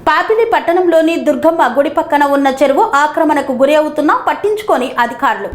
పాపిలి పట్టణంలోని దుర్గమ్మ గుడి పక్కన ఉన్న చెరువు ఆక్రమణకు గురి అవుతున్నా పట్టించుకోని అధికారులు.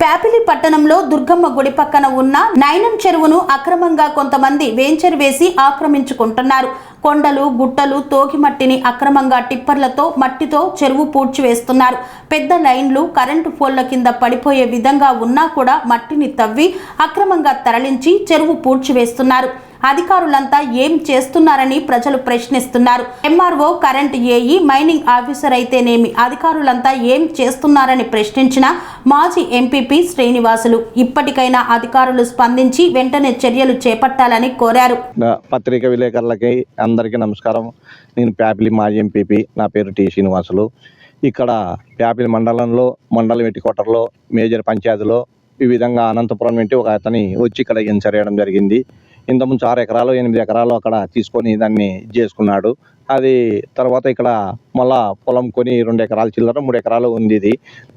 పాపిలి పట్టణంలో దుర్గమ్మ గుడి పక్కన ఉన్న నైనం చెరువును అక్రమంగా కొంతమంది వేంచర్ వేసి ఆక్రమించుకుంటున్నారు. కొండలు గుట్టలు తోకి మట్టిని అక్రమంగా టిప్పర్లతో మట్టితో చెరువు పూడ్చివేస్తున్నారు. పెద్ద లైన్లు కరెంటు పోల్ల కింద పడిపోయే విధంగా ఉన్నా కూడా మట్టిని తవ్వి అక్రమంగా తరలించి చెరువు పూడ్చివేస్తున్నారు. అధికారులంతా ఏం చేస్తున్నారని ప్రజలు ప్రశ్నిస్తున్నారు. MRO, current AE, mining officer అయితేనేమి అధికారులంతా ఏం చేస్తున్నారని ప్రశ్నించిన మాజీ ఎంపీపీ శ్రీనివాసులు ఇప్పటికైనా అధికారులు స్పందించి వెంటనే చర్యలు చేపట్టాలని కోరారు. పత్రికా విలేకరులకి అందరికీ నమస్కారం. నేను పాపిలి మాజీ ఎంపీపీ, నా పేరు టి శ్రీనివాసులు. ఇక్కడ పాపిలి మండలంలో మండల వెట్టికోటర్లో మేజర్ పంచాయతీలో ఈ విధంగా అనంతపురం నుండి ఒక అతని వచ్చి ఇక్కడ వెంచర్ వేయడం జరిగింది. ఇంతకుముందు 6 ఎకరాలు 8 ఎకరాలు అక్కడ తీసుకొని దాన్ని చేసుకున్నాడు. అది తర్వాత ఇక్కడ మళ్ళా పొలం కొని 2 ఎకరాలు చిల్లర 3 ఎకరాలు ఉంది.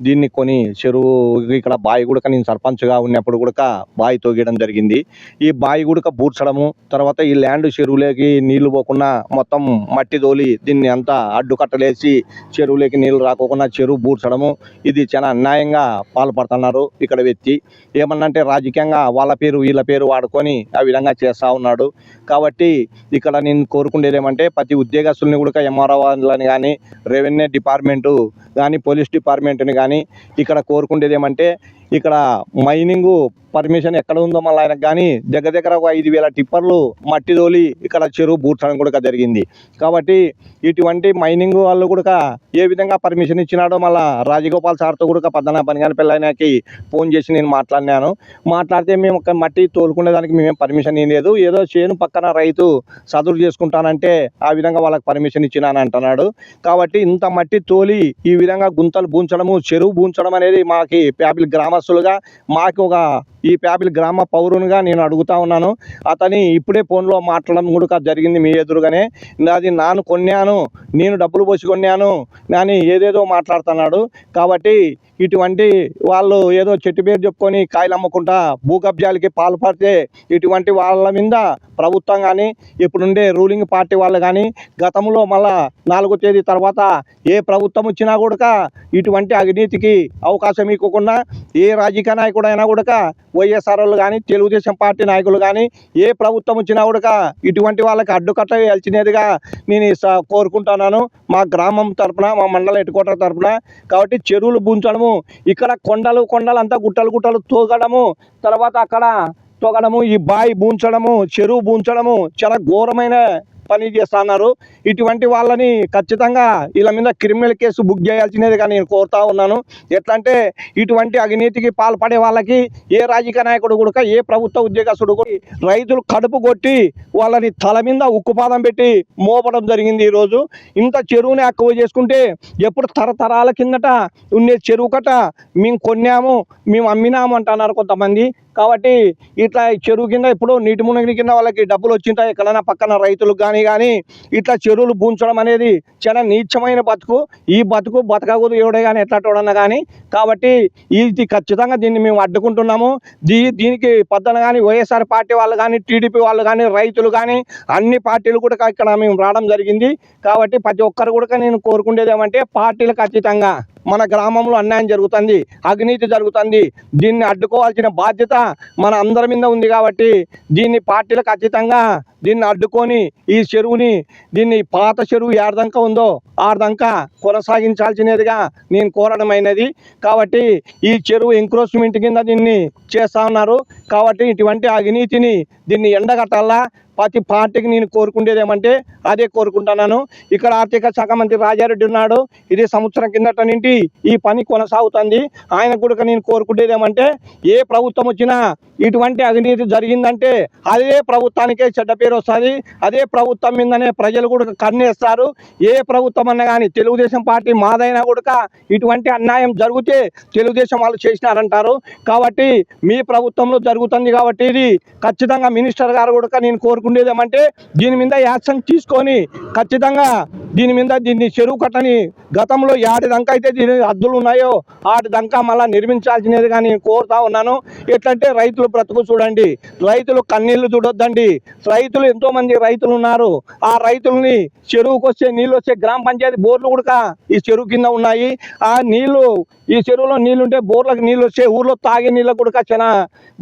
దీన్ని కొని చెరువు ఇక్కడ బావి గుడక నేను సర్పంచ్గా ఉన్నప్పుడు కూడా బావి తోగడం జరిగింది. ఈ బావి గుడక బూడ్చడము, తర్వాత ఈ ల్యాండ్ చెరువులోకి నీళ్లు పోకుండా మొత్తం మట్టి తోలి దీన్ని అంతా అడ్డుకట్టలేసి చెరువులోకి నీళ్లు రాకోకుండా చెరువు బూడ్చడము, ఇది చాలా అన్యాయంగా పాల్పడుతున్నారు. ఇక్కడ వ్యక్తి ఏమన్నంటే రాజకీయంగా వాళ్ళ పేరు వీళ్ళ పేరు వాడుకొని ఆ విధంగా చేస్తూ ఉన్నాడు. కాబట్టి ఇక్కడ నేను కోరుకునేది ఏమంటే ప్రతి ఉద్యోగస్తుల్ని కూడా ఎంఆర్ఓలని కానీ రెవెన్యూ డిపార్ట్మెంటు కానీ పోలీస్ డిపార్ట్మెంట్ని కానీ ఇక్కడ కోరుకునేది ఏమంటే ఇక్కడ మైనింగ్ పర్మిషన్ ఎక్కడ ఉందో మళ్ళీ ఆయనకు కానీ దగ్గర ఒక 5,000 టిప్పర్లు మట్టి తోలి ఇక్కడ చెరువు బూడ్చడం కూడా జరిగింది. కాబట్టి ఇటువంటి మైనింగ్ వాళ్ళు కూడా ఏ విధంగా పర్మిషన్ ఇచ్చినాడో మళ్ళీ రాజగోపాల్ సార్తో కూడా పని కానీ పిల్లలకి ఫోన్ చేసి నేను మాట్లాడితే మేము ఒక మట్టి తోలుకునే దానికి మేమేం పర్మిషన్ ఇవ్వలేదు, ఏదో చేను పక్కన రైతు సదురు చేసుకుంటానంటే ఆ విధంగా వాళ్ళకి పర్మిషన్ ఇచ్చినాను అంటున్నాడు. కాబట్టి ఇంత మట్టి తోలి ఈ విధంగా గుంతలు బూంచడము, చెరువు బూంచడం అనేది మాకి పాపిలి గ్రామస్తులుగా మాకు ఒక ఈ పాపిలి గ్రామ పౌరునిగా నేను అడుగుతా ఉన్నాను. అతని ఇప్పుడే ఫోన్లో మాట్లాడడం కూడా జరిగింది మీ ఎదురుగానే. అది నాను కొన్నాను, నేను డబ్బులు పోసి కొన్నాను అని ఏదేదో మాట్లాడుతున్నాడు. కాబట్టి ఇటువంటి వాళ్ళు ఏదో చెట్టు పేరు చెప్పుకొని కాయలు అమ్ముకుంటా భూ కబ్జాలకి పాల్పడితే ఇటువంటి వాళ్ళ మీద ప్రభుత్వం కానీ ఇప్పుడుండే రూలింగ్ పార్టీ వాళ్ళు కానీ గతంలో మళ్ళా 4వ తేదీ తర్వాత ఏ ప్రభుత్వం వచ్చినా కూడా ఇటువంటి అవినీతికి అవకాశం ఇవ్వకుండా ఏ రాజకీయ నాయకుడు అయినా కూడా వైఎస్ఆర్ వాళ్ళు కానీ తెలుగుదేశం పార్టీ నాయకులు కానీ ఏ ప్రభుత్వం వచ్చినా కూడా ఇటువంటి వాళ్ళకి అడ్డుకట్ట వేయాల్సినదిగా నేను కోరుకుంటున్నాను మా గ్రామం తరఫున, మా మండల హెడ్‌క్వార్టర్ తరఫున. కాబట్టి చెరువులు బూంచడము, ఇక్కడ కొండలు అంతా గుట్టలు తోగడము, తర్వాత అక్కడ తోగడము, ఈ బావి బూంచడము, చెరువు బూంచడము చాలా ఘోరమైన పని చేస్తున్నారు. ఇటువంటి వాళ్ళని ఖచ్చితంగా వీళ్ళ మీద క్రిమినల్ కేసు బుక్ చేయాల్సినదిగా నేను కోరుతా ఉన్నాను. ఎట్లా అంటే ఇటువంటి అవినీతికి పాల్పడే వాళ్ళకి ఏ రాజకీయ నాయకుడు కూడా ఏ ప్రభుత్వ ఉద్యోగస్తుడు కూడా రైతులు కడుపు కొట్టి వాళ్ళని తల మీద ఉక్కుపాదం పెట్టి మోపడం జరిగింది. ఈరోజు ఇంత చెరువుని ఎక్కువ చేసుకుంటే ఎప్పుడు తరతరాల కిందట ఉండే చెరువు కట్ట మేము కొన్నాము, మేము అమ్మినాము అంటున్నారు కొంతమంది. కాబట్టి ఇట్లా చెరువు కింద ఇప్పుడు నీటి మునిగిన కింద వాళ్ళకి డబ్బులు వచ్చింటాయి ఎక్కడైనా పక్కన రైతులకు కానీ ఇట్లా చెరువులు బూంచడం అనేది చాలా నీచమైన బతుకు. ఈ బతుకు బతకకూడదు ఎవడే కానీ ఎట్లాటోడన్నా కానీ. కాబట్టి ఇది ఖచ్చితంగా దీన్ని మేము అడ్డుకుంటున్నాము. దీనికి పొద్దున కానీ వైఎస్ఆర్ పార్టీ వాళ్ళు కానీ టీడీపీ వాళ్ళు కానీ రైతులు కానీ అన్ని పార్టీలు కూడా ఇక్కడ మేము రావడం జరిగింది. కాబట్టి ప్రతి ఒక్కరు కూడా నేను కోరుకునేది ఏమంటే పార్టీలకు ఖచ్చితంగా మన గ్రామంలో అన్యాయం జరుగుతుంది, అవినీతి జరుగుతుంది, దీన్ని అడ్డుకోవాల్సిన బాధ్యత మన అందరి మీద ఉంది. కాబట్టి దీన్ని పార్టీలు ఖచ్చితంగా దీన్ని అడ్డుకొని ఈ చెరువుని దీన్ని పాత చెరువు ఏడదంకా ఉందో ఆడదంకా కొనసాగించాల్సినదిగా నేను కోరడమైనది. కాబట్టి ఈ చెరువు ఎంక్రోచ్మెంట్ కింద దీన్ని చేస్తూ ఉన్నారు. కాబట్టి ఇటువంటి అవినీతిని దీన్ని ఎండగట్టాలా. ప్రతి పార్టీకి నేను కోరుకునేది ఏమంటే అదే కోరుకుంటున్నాను. ఇక్కడ ఆర్థిక శాఖ మంత్రి రాజారెడ్డి ఉన్నాడు. ఇది సంవత్సరం కిందట నుండి ఈ పని కొనసాగుతుంది. ఆయన కూడా నేను కోరుకునేది ఏమంటే ఏ ప్రభుత్వం వచ్చినా ఇటువంటి అవినీతి జరిగిందంటే అదే ప్రభుత్వానికే చెడ్డ పేరు వస్తుంది. అదే ప్రభుత్వం మీదనే ప్రజలు కూడా కన్నేస్తారు. ఏ ప్రభుత్వం అన్నా కానీ తెలుగుదేశం పార్టీ మాదైనా కూడా ఇటువంటి అన్యాయం జరిగితే తెలుగుదేశం వాళ్ళు చేసినారంటారు. కాబట్టి మీ ప్రభుత్వంలో జరుగుతుంది. కాబట్టి ఇది ఖచ్చితంగా మినిస్టర్ గారు కూడా నేను కోరుకునేది ఏమంటే దీని మీద యాక్షన్ తీసుకొని ఖచ్చితంగా దీన్ని చెరువు కట్టని గతంలో యాడి దంక అయితే దీని హద్దులు ఉన్నాయో ఆటి దంక మళ్ళీ నిర్మించాల్సినదిగా నేను కోరుతా ఉన్నాను. ఎట్లంటే రైతులు బ్రతుకు చూడండి, రైతులు కన్నీళ్లు చూడొద్దండి. రైతులు ఎంతో మంది రైతులు ఉన్నారు. ఆ రైతుల్ని చెరువుకు వచ్చే నీళ్ళు వచ్చే గ్రామ పంచాయతీ బోర్లు కూడా ఈ చెరువు కింద ఉన్నాయి. ఆ నీళ్లు ఈ చెరువులో నీళ్లుంటే బోర్లకు నీళ్ళు వచ్చే ఊర్లో తాగే నీళ్ళకు కూడా చాలా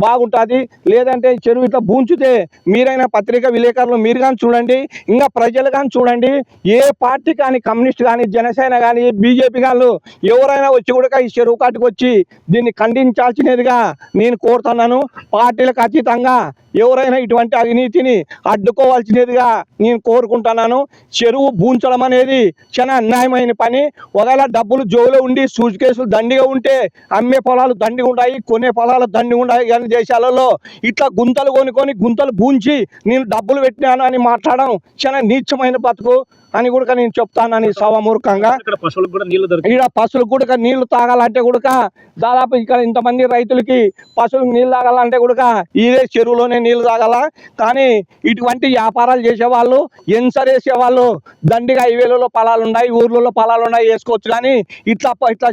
బాగుంటుంది. లేదంటే ఈ చెరువు ఇట్లా బూంచితే మీరైనా పత్రికా విలేకరులు మీరు కానీ చూడండి, ఇంకా ప్రజలు కానీ చూడండి, ఏ పార్టీ కానీ కమ్యూనిస్ట్ కానీ జనసేన కానీ బీజేపీ కానీ ఎవరైనా వచ్చి కూడా ఈ చెరువు కాటికి వచ్చి దీన్ని ఖండించాల్సినదిగా నేను కోరుతున్నాను. పార్టీలకు అతీతంగా ఎవరైనా ఇటువంటి అవినీతిని అడ్డుకోవాల్సినదిగా నేను కోరుకుంటున్నాను. చెరువు బూంచడం అనేది చాలా అన్యాయమైన పని. ఒకవేళ డబ్బులు జోలో ఉండి సూట్ కేసులు దండిగా ఉంటే అమ్మే పొలాలు దండిగా ఉన్నాయి, కొనే పొలాలు దండిగా ఉన్నాయి. కానీ దేశాలలో ఇట్లా గుంతలు కొనుక్కొని గుంతలు బూంచి నేను డబ్బులు పెట్టినాను అని మాట్లాడడం చాలా నీచమైన బతుకు అని కూడా నేను చెప్తానని సవమూర్ఖంగా. ఇక్కడ పశువులకు కూడా నీళ్లు తాగాలంటే కూడా దాదాపు ఇక్కడ ఇంతమంది రైతులకి పశువులకు నీళ్ళు తాగాలంటే కూడా ఇదే చెరువులోనే నీళ్లు తాగాల. కానీ ఇటువంటి వ్యాపారాలు చేసేవాళ్ళు వేసేవాళ్ళు దండిగా హైవేలలో పొలాలు ఉన్నాయి, ఊర్లలో పొలాలు ఉన్నాయి, వేసుకోవచ్చు. కానీ ఇట్లా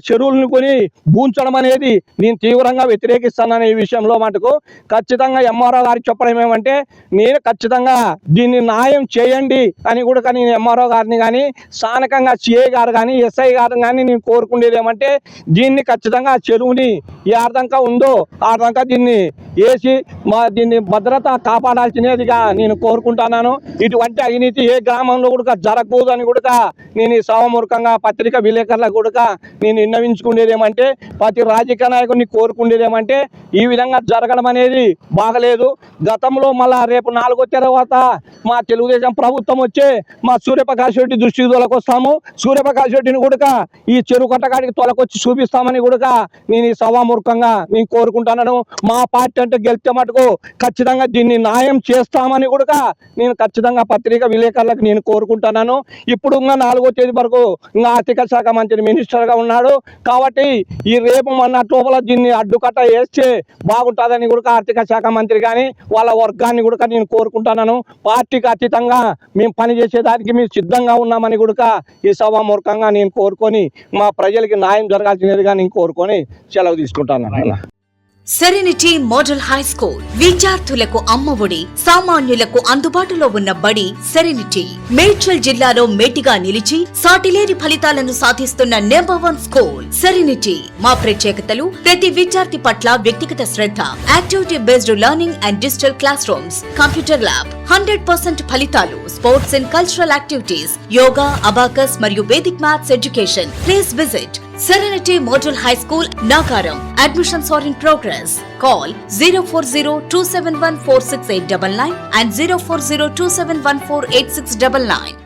చెరువులను కొని బూంచడం అనేది నేను తీవ్రంగా వ్యతిరేకిస్తానని ఈ విషయంలో మటుకు ఖచ్చితంగా ఎంఆర్ఓ గారికి చెప్పడం ఏమంటే నేను ఖచ్చితంగా దీన్ని న్యాయం చేయండి అని కూడా నేను ఎంఆర్ఓ గారిని కానీ స్థానికంగా సిఐ గారు కానీ ఎస్ఐ గారు కానీ నేను కోరుకునేది ఏమంటే దీన్ని ఖచ్చితంగా చెరువుని ఏ అర్థంగా ఉందో ఆ అర్థంగా దీన్ని వేసి దీన్ని భద్రత కాపాడాల్సినదిగా నేను కోరుకుంటున్నాను. ఇటువంటి అవినీతి ఏ గ్రామంలో కూడా జరగకూడదు అని కూడా నేను ఈ సవమూర్ఖంగా పత్రికా విలేకరులకు కూడా నేను విన్నవించుకునేది ఏమంటే ప్రతి రాజకీయ నాయకుడిని కోరుకునేది ఏమంటే ఈ విధంగా జరగడం అనేది బాగలేదు. గతంలో మళ్ళా రేపు 4వ తర్వాత మా తెలుగుదేశం ప్రభుత్వం వచ్చే మా సూర్యప్రకాష్ రెడ్డి దృష్టికి తొలకొస్తాము. సూర్యప్రకాష్ రెడ్డిని కూడా ఈ చెరువు కట్టకాడికి తొలకొచ్చి చూపిస్తామని కూడా నేను ఈ సభామూర్ఖంగా నేను కోరుకుంటున్నాను. మా పార్టీ అంటే గెలిచే మటుకు ఖచ్చితంగా దీన్ని న్యాయం చేస్తామని కూడా నేను ఖచ్చితంగా పత్రికా విలేకరులకు నేను కోరుకుంటున్నాను. ఇప్పుడు ఇంకా 4వ తేదీ వరకు ఇంకా ఆర్థిక శాఖ మంత్రి మినిస్టర్గా ఉన్నాడు కాబట్టి ఈ రేపు మొన్న లోపల దీన్ని అడ్డుకట్ట వేస్తే బాగుంటుందని కూడా ఆర్థిక శాఖ మంత్రి కానీ వాళ్ళ వర్గాన్ని కూడా నేను కోరుకుంటున్నాను. పార్టీకి అతీతంగా మేము పనిచేసేదానికి మేము సిద్ధంగా ఉన్నామని కూడా ఈ సభామూర్ఖంగా నేను కోరుకొని మా ప్రజలకి న్యాయం జరగాల్సినదిగా నేను కోరుకొని సెలవు తీసుకుంటాను. సెరెనిటీ మోడల్ హై స్కూల్ విద్యార్థులకు అమ్మఒడి, సామాన్యులకు అందుబాటులో ఉన్న బడి సెరెనిటీ. మేడ్చల్ జిల్లాలో మేటిగా నిలిచి సాటిలేని ఫలితాలను సాధిస్తున్న నంబర్ 1 స్కూల్ సెరెనిటీ. మా ప్రత్యేకతలు ప్రతి విద్యార్థి పట్ల వ్యక్తిగత శ్రద్ధ, activity based learning and digital classrooms, computer lab, 100% ఫలితాలు, sports and cultural activities, yoga, abacus మరియు Vedic maths education. Please visit Serenity Model High School, Nagaram. Admissions are in progress. Call 040-271-46899 and 040-271-48699.